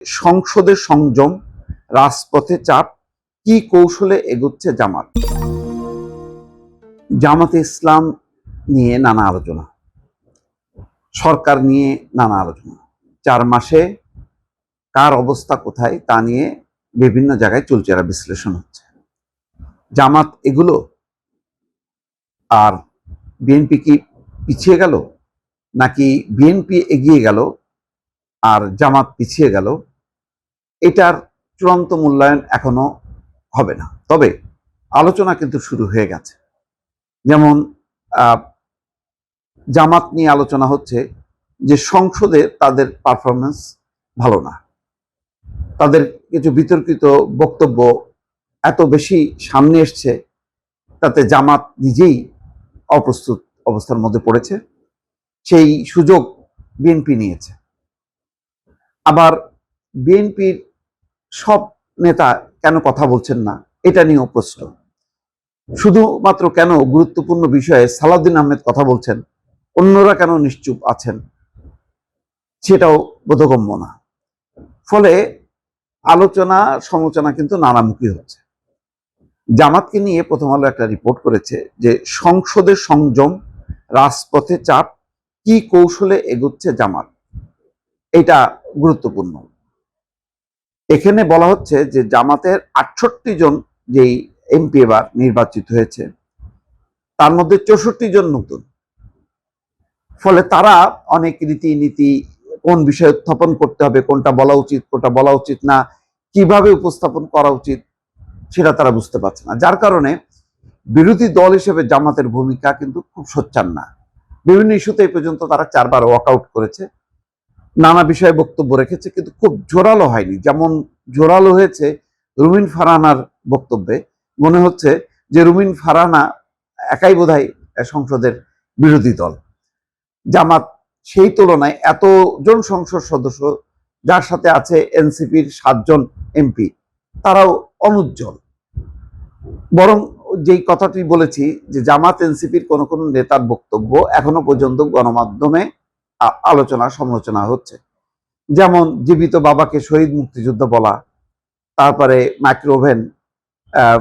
সংসদে সংযম, রাজপথে চাপ, কি কৌশলে এগোচ্ছে জামাত? জামাতে ইসলাম নিয়ে নানা আলোচনা, সরকার নিয়ে নানা আলোচনা, 4 মাসে কার অবস্থা কোথায় তা নিয়ে বিভিন্ন জায়গায় চুলচেরা বিশ্লেষণ হচ্ছে। জামাত এগুলো আর বিএনপি কি পিছিয়ে গেল, নাকি বিএনপি এগিয়ে গেল আর জামাত পিছিয়ে গেল? এটার চূড়ান্ত মূল্যায়ন এখনো হবে না, তবে আলোচনা কিন্তু শুরু হয়ে গেছে। যেমন জামাত নিয়ে আলোচনা হচ্ছে যে সংসদে তাদের পারফরমেন্স ভালো না, তাদের কিছু বিতর্কিত বক্তব্য এত বেশি সামনে এসছে, তাতে জামাত নিজেই অপ্রস্তুত অবস্থার মধ্যে পড়েছে। সেই সুযোগ বিএনপি নিয়েছে। আবার বিএনপির সব নেতা কেন কথা বলছেন না, এটা নিয়েও প্রশ্ন। শুধুমাত্র কেন গুরুত্বপূর্ণ বিষয়ে সালাউদ্দিন আহমেদ কথা বলছেন, অন্যরা কেন নিশ্চুপ আছেন, সেটাও বোধগম্য না। ফলে আলোচনা সমালোচনা কিন্তু নানামুখী হচ্ছে। জামাতকে নিয়ে প্রথম আলো একটা রিপোর্ট করেছে যে সংসদে সংযম, রাজপথে চাপ, কি কৌশলে এগোচ্ছে জামাত। এটা গুরুত্বপূর্ণ। এখানে বলা হচ্ছে যে জামাতের 68 জন যেই এমপি এবার নির্বাচিত হয়েছে, তার মধ্যে 64 জন নতুন। ফলে তারা অনেক রীতিনীতি, কোন বিষয়ে উত্থাপন করতে হবে, কোনটা বলা উচিত কোনটা বলা উচিত না, কিভাবে উপস্থাপন করা উচিত, সেটা তারা বুঝতে পারছে না। যার কারণে বিরোধী দল হিসেবে জামাতের ভূমিকা কিন্তু খুব সোচ্চার না। বিভিন্ন ইস্যুতে এই পর্যন্ত তারা 4 বার ওয়াকআউট করেছে, নানা বিষয়ে বক্তব্য রেখেছে, কিন্তু খুব জোরালো হয়নি। যেমন জোরালো হয়েছে রুমিন ফারহানার বক্তব্যে। মনে হচ্ছে যে রুমিন ফারহানা একাই বোধহয় সংসদের বিরোধী দল। জামাত সেই তুলনায় এতজন সংসদ সদস্য, যার সাথে আছে এনসিপির 7 জন এমপি, তারাও অনুজ্জ্বল। বরং যেই কথাটি বলেছি যে জামাত এনসিপির কোন কোন নেতার বক্তব্য এখনো পর্যন্ত গণমাধ্যমে আলোচনা সমালোচনা হচ্ছে। যেমন জীবিত বাবাকে শহীদ মুক্তিযুদ্ধ বলা, তারপরে মাইক্রোওভেন,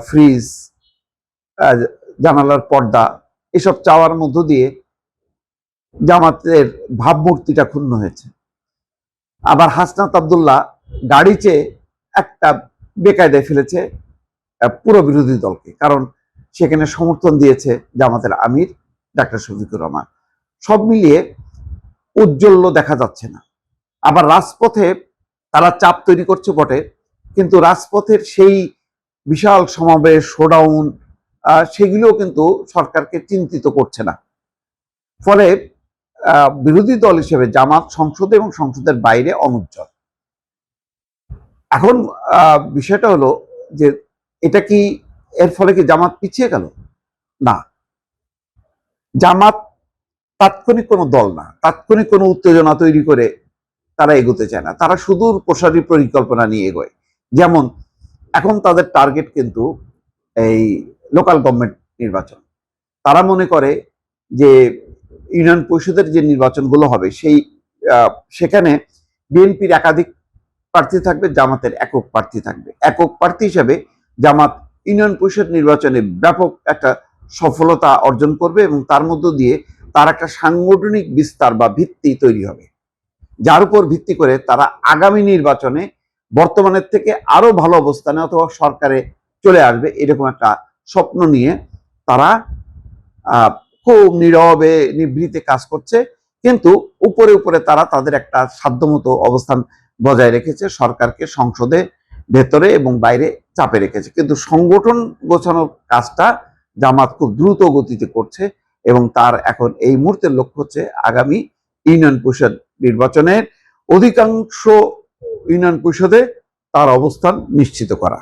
ফ্রিজ, জানালার পর্দা, এসব চাওয়ার মধ্য দিয়ে জামাতের ভাবমূর্তিটা ক্ষুণ্ণ হয়েছে। আবার হাসনাত আব্দুল্লাহ গাড়ি চেয়ে একটা বেকায়দায় ফেলেছে পুরো বিরোধী দলকে, কারণ সেখানে সমর্থন দিয়েছে জামাতের আমির ডাক্তার শফিকুর রহমান। সব মিলিয়ে উজ্জ্বল্য দেখা যাচ্ছে না। আবার রাজপথে তারা চাপ তৈরি করছে বটে, কিন্তু রাজপথের সেই বিশাল সমাবেশ, শোডাউন, সেগুলোও কিন্তু সরকারকে চিন্তিত করছে না। ফলে বিরোধী দল হিসেবে জামাত সংসদে এবং সংসদের বাইরে অনুজ্জ্বল। এখন বিষয়টা হলো যে এটা কি, এর ফলে কি জামাত পিছিয়ে গেল? না, জামাত তাৎক্ষণিক কোনো দল না, তাৎক্ষণিক কোনো উত্তেজনা তৈরি করে তারা এগোতে চায় না। তারা সুদূর প্রসারী পরিকল্পনা নিয়ে এগোয়। যেমন এখন তাদের টার্গেট কিন্তু এই লোকাল গভর্নমেন্ট নির্বাচন। তারা মনে করে যে ইউনিয়ন পরিষদের যে নির্বাচনগুলো হবে সেখানে বিএনপির একাধিক প্রার্থী থাকবে, জামাতের একক প্রার্থী থাকবে। একক প্রার্থী হিসেবে জামাত ইউনিয়ন পরিষদ নির্বাচনে ব্যাপক একটা সফলতা অর্জন করবে এবং তার মধ্য দিয়ে তার একটা সাংগঠনিক বিস্তার বা ভিত্তি তৈরি হবে, যার উপর ভিত্তি করে তারা আগামী নির্বাচনে বর্তমানের থেকে আরো ভালো অবস্থানে অথবা সরকারে চলে আসবে, এরকম একটা স্বপ্ন নিয়ে তারা খুব নীরবে নিভৃতে কাজ করছে। কিন্তু উপরে উপরে তারা তাদের একটা সাধ্যমতো অবস্থান বজায় রেখেছে, সরকারকে সংসদে ভেতরে এবং বাইরে চাপে রেখেছে। কিন্তু সংগঠন গোছানোর কাজটা জামাত খুব দ্রুত গতিতে করছে এবং তার এখন এই মুহূর্তের লক্ষ্য হচ্ছে আগামী ইউনিয়ন পরিষদ নির্বাচনের অধিকাংশ ইউনিয়ন পরিষদে তার অবস্থান নিশ্চিত করা।